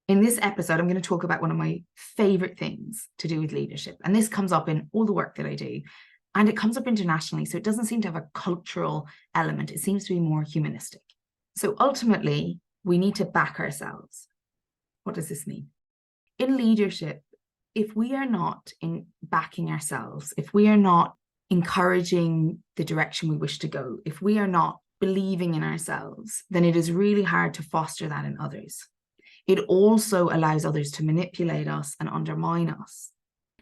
In this episode, I'm going to talk about one of my favorite things to do with leadership. And this comes up in all the work that I do. And it comes up internationally. So it doesn't seem to have a cultural element. It seems to be more humanistic. So ultimately, we need to back ourselves. What does this mean? In leadership, if we are not in backing ourselves, if we are not encouraging the direction we wish to go, if we are not believing in ourselves, then it is really hard to foster that in others. It also allows others to manipulate us and undermine us.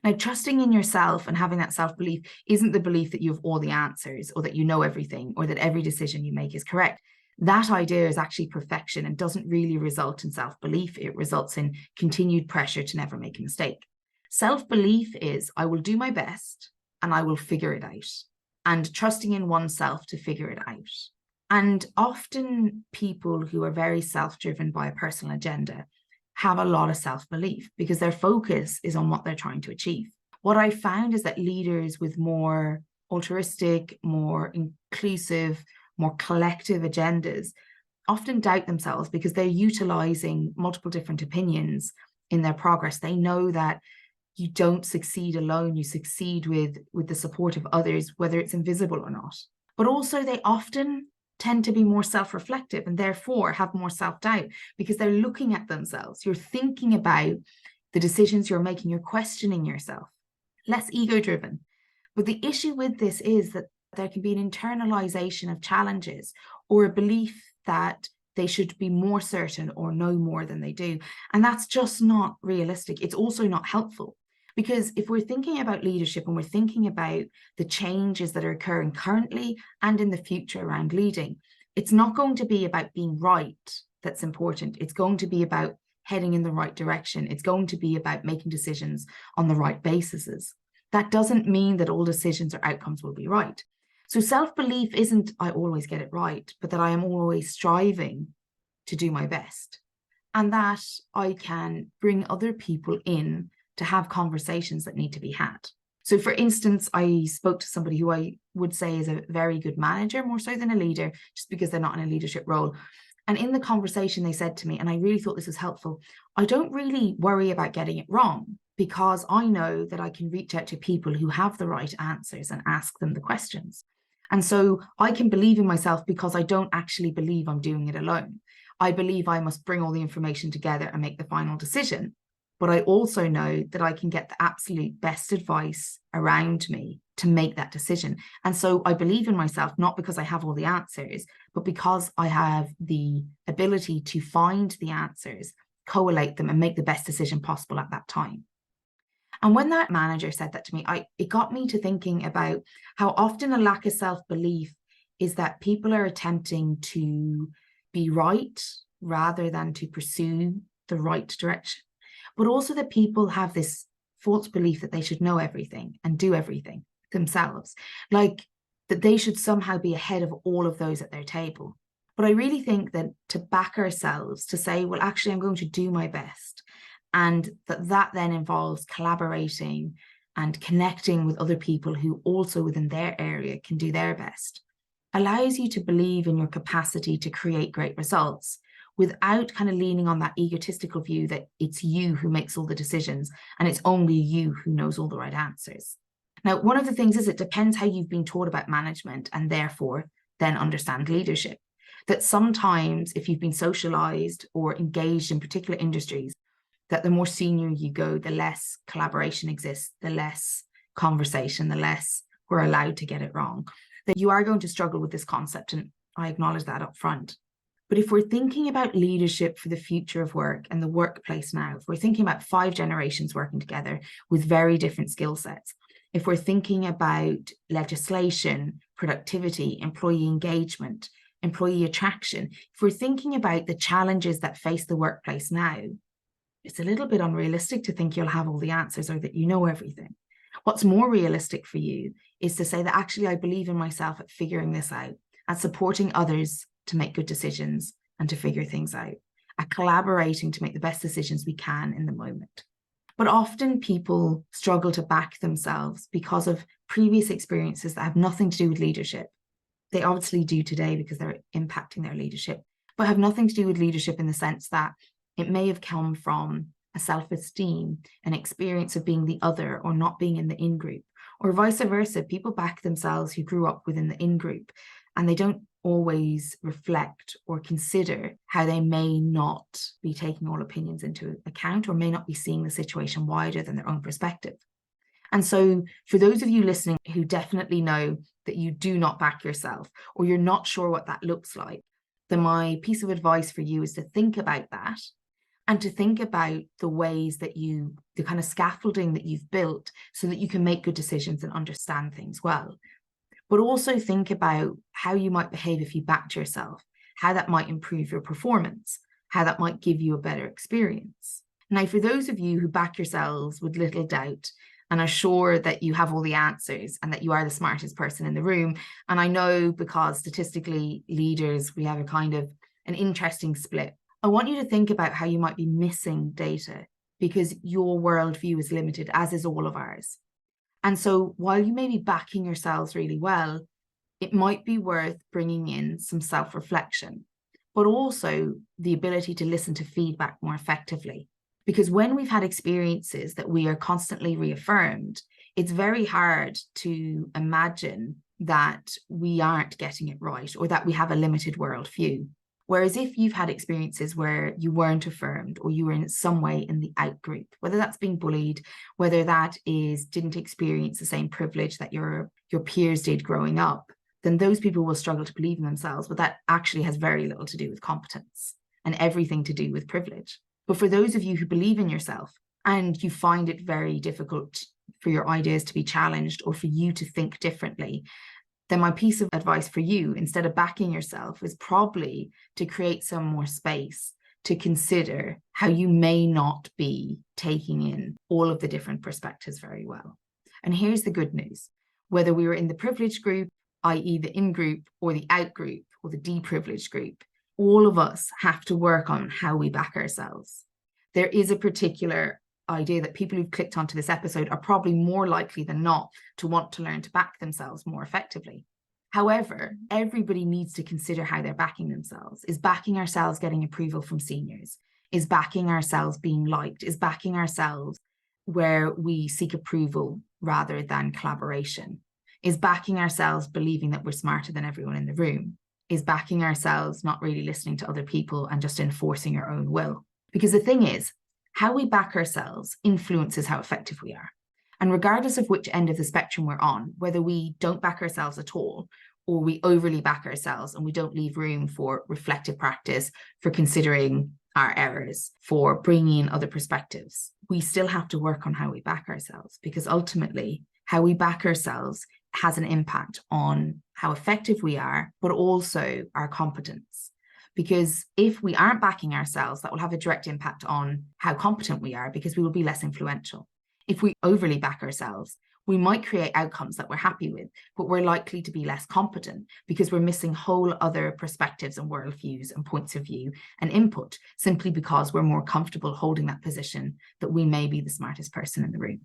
Now, trusting in yourself and having that self-belief isn't the belief that you have all the answers or that you know everything or that every decision you make is correct. That idea is actually perfection and doesn't really result in self-belief. It results in continued pressure to never make a mistake. Self-belief is, I will do my best and I will figure it out. And trusting in oneself to figure it out. And often people who are very self-driven by a personal agenda have a lot of self-belief because their focus is on what they're trying to achieve. What I found is that leaders with more altruistic, more inclusive, more collective agendas often doubt themselves because they're utilizing multiple different opinions in their progress. They know that you don't succeed alone, you succeed with the support of others, whether it's invisible or not. But also they often tend to be more self-reflective and therefore have more self-doubt because they're looking at themselves. You're thinking about the decisions you're making, you're questioning yourself, less ego-driven. But the issue with this is that there can be an internalization of challenges or a belief that they should be more certain or know more than they do. And that's just not realistic. It's also not helpful. Because if we're thinking about leadership and we're thinking about the changes that are occurring currently and in the future around leading, it's not going to be about being right that's important. It's going to be about heading in the right direction. It's going to be about making decisions on the right bases. That doesn't mean that all decisions or outcomes will be right. So self-belief isn't I always get it right, but that I am always striving to do my best. And that I can bring other people in to have conversations that need to be had. So for instance, I spoke to somebody who I would say is a very good manager, more so than a leader, just because they're not in a leadership role. And in the conversation, they said to me, and I really thought this was helpful, I don't really worry about getting it wrong because I know that I can reach out to people who have the right answers and ask them the questions. And so I can believe in myself because I don't actually believe I'm doing it alone. I believe I must bring all the information together and make the final decision. But I also know that I can get the absolute best advice around me to make that decision. And so I believe in myself, not because I have all the answers, but because I have the ability to find the answers, collate them, and make the best decision possible at that time. And when that manager said that to me, it got me to thinking about how often a lack of self-belief is that people are attempting to be right rather than to pursue the right direction. But also that people have this false belief that they should know everything and do everything themselves, like that they should somehow be ahead of all of those at their table. But I really think that to back ourselves, to say, well, actually, I'm going to do my best, and that then involves collaborating and connecting with other people who also within their area can do their best, allows you to believe in your capacity to create great results without kind of leaning on that egotistical view that it's you who makes all the decisions and it's only you who knows all the right answers. Now, one of the things is it depends how you've been taught about management and therefore then understand leadership. That sometimes if you've been socialized or engaged in particular industries, that the more senior you go, the less collaboration exists, the less conversation, the less we're allowed to get it wrong. That you are going to struggle with this concept, and I acknowledge that up front. But if we're thinking about leadership for the future of work and the workplace now, if we're thinking about 5 generations working together with very different skill sets, if we're thinking about legislation, productivity, employee engagement, employee attraction, if we're thinking about the challenges that face the workplace now, it's a little bit unrealistic to think you'll have all the answers or that you know everything. What's more realistic for you is to say that actually I believe in myself at figuring this out, at supporting others to make good decisions and to figure things out, at collaborating to make the best decisions we can in the moment. But often people struggle to back themselves because of previous experiences that have nothing to do with leadership. They obviously do today because they're impacting their leadership, but have nothing to do with leadership in the sense that It may have come from a self-esteem, an experience of being the other or not being in the in-group, or vice versa. People back themselves who grew up within the in-group, and they don't always reflect or consider how they may not be taking all opinions into account, or may not be seeing the situation wider than their own perspective. And so for those of you listening who definitely know that you do not back yourself, or you're not sure what that looks like, then my piece of advice for you is to think about that, and to think about the ways that the kind of scaffolding that you've built so that you can make good decisions and understand things well. But also think about how you might behave if you backed yourself, how that might improve your performance, how that might give you a better experience. Now, for those of you who back yourselves with little doubt and are sure that you have all the answers and that you are the smartest person in the room, and I know because statistically leaders, we have a kind of an interesting split. I want you to think about how you might be missing data because your worldview is limited, as is all of ours. And so while you may be backing yourselves really well, it might be worth bringing in some self-reflection, but also the ability to listen to feedback more effectively. Because when we've had experiences that we are constantly reaffirmed, it's very hard to imagine that we aren't getting it right or that we have a limited worldview. Whereas if you've had experiences where you weren't affirmed or you were in some way in the out group, whether that's being bullied, whether that is didn't experience the same privilege that your peers did growing up, then those people will struggle to believe in themselves. But that actually has very little to do with competence and everything to do with privilege. But for those of you who believe in yourself and you find it very difficult for your ideas to be challenged or for you to think differently, then my piece of advice for you, instead of backing yourself, is probably to create some more space to consider how you may not be taking in all of the different perspectives very well. And here's the good news. Whether we were in the privileged group, i.e. the in-group, or the out-group, or the deprivileged group, all of us have to work on how we back ourselves. There is a particular idea that people who've clicked onto this episode are probably more likely than not to want to learn to back themselves more effectively. However, everybody needs to consider how they're backing themselves. Is backing ourselves getting approval from seniors? Is backing ourselves being liked? Is backing ourselves where we seek approval rather than collaboration? Is backing ourselves believing that we're smarter than everyone in the room? Is backing ourselves not really listening to other people and just enforcing our own will? Because the thing is, how we back ourselves influences how effective we are. And regardless of which end of the spectrum we're on, whether we don't back ourselves at all, or we overly back ourselves and we don't leave room for reflective practice, for considering our errors, for bringing in other perspectives, we still have to work on how we back ourselves, because ultimately how we back ourselves has an impact on how effective we are, but also our competence. Because if we aren't backing ourselves, that will have a direct impact on how competent we are, because we will be less influential. If we overly back ourselves, we might create outcomes that we're happy with, but we're likely to be less competent because we're missing whole other perspectives and worldviews and points of view and input, simply because we're more comfortable holding that position that we may be the smartest person in the room.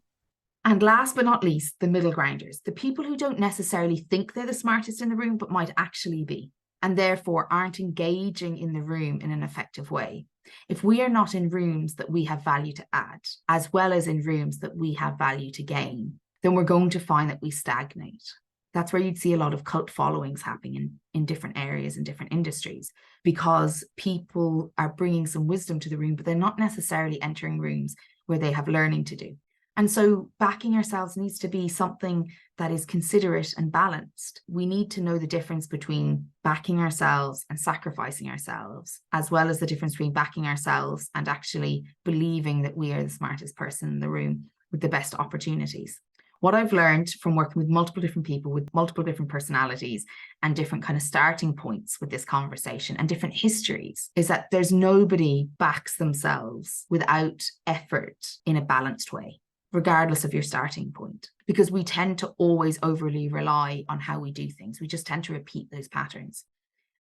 And last but not least, the middle grounders, the people who don't necessarily think they're the smartest in the room, but might actually be, and therefore aren't engaging in the room in an effective way. If we are not in rooms that we have value to add, as well as in rooms that we have value to gain, then we're going to find that we stagnate. That's where you'd see a lot of cult followings happening in different areas and different industries, because people are bringing some wisdom to the room, but they're not necessarily entering rooms where they have learning to do. And so backing ourselves needs to be something that is considerate and balanced. We need to know the difference between backing ourselves and sacrificing ourselves, as well as the difference between backing ourselves and actually believing that we are the smartest person in the room with the best opportunities. What I've learned from working with multiple different people with multiple different personalities and different kind of starting points with this conversation and different histories is that there's nobody backs themselves without effort in a balanced way, regardless of your starting point, because we tend to always overly rely on how we do things. We just tend to repeat those patterns.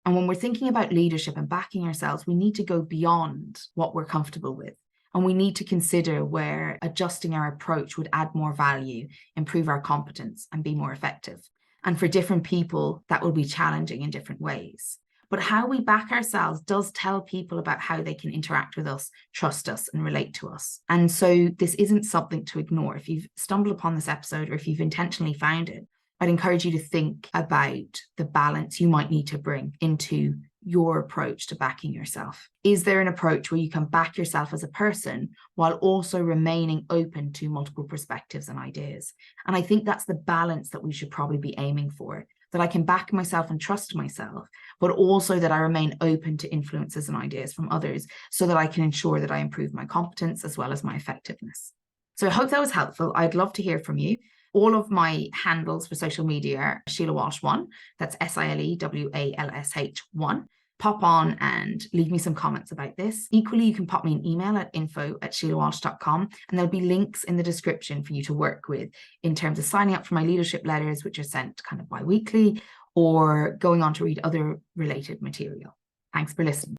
And when we're thinking about leadership and backing ourselves, we need to go beyond what we're comfortable with. And we need to consider where adjusting our approach would add more value, improve our competence, and be more effective. And for different people, that will be challenging in different ways. But how we back ourselves does tell people about how they can interact with us, trust us, and relate to us. And so this isn't something to ignore. If you've stumbled upon this episode or if you've intentionally found it, I'd encourage you to think about the balance you might need to bring into your approach to backing yourself. Is there an approach where you can back yourself as a person while also remaining open to multiple perspectives and ideas? And I think that's the balance that we should probably be aiming for, that I can back myself and trust myself, but also that I remain open to influences and ideas from others so that I can ensure that I improve my competence as well as my effectiveness. So I hope that was helpful. I'd love to hear from you. All of my handles for social media are Sile Walsh 1. That's SILEWALSH 1. Pop on and leave me some comments about this. Equally, you can pop me an email at info@silewalsh.com, and there'll be links in the description for you to work with in terms of signing up for my leadership letters, which are sent kind of bi-weekly, or going on to read other related material. Thanks for listening.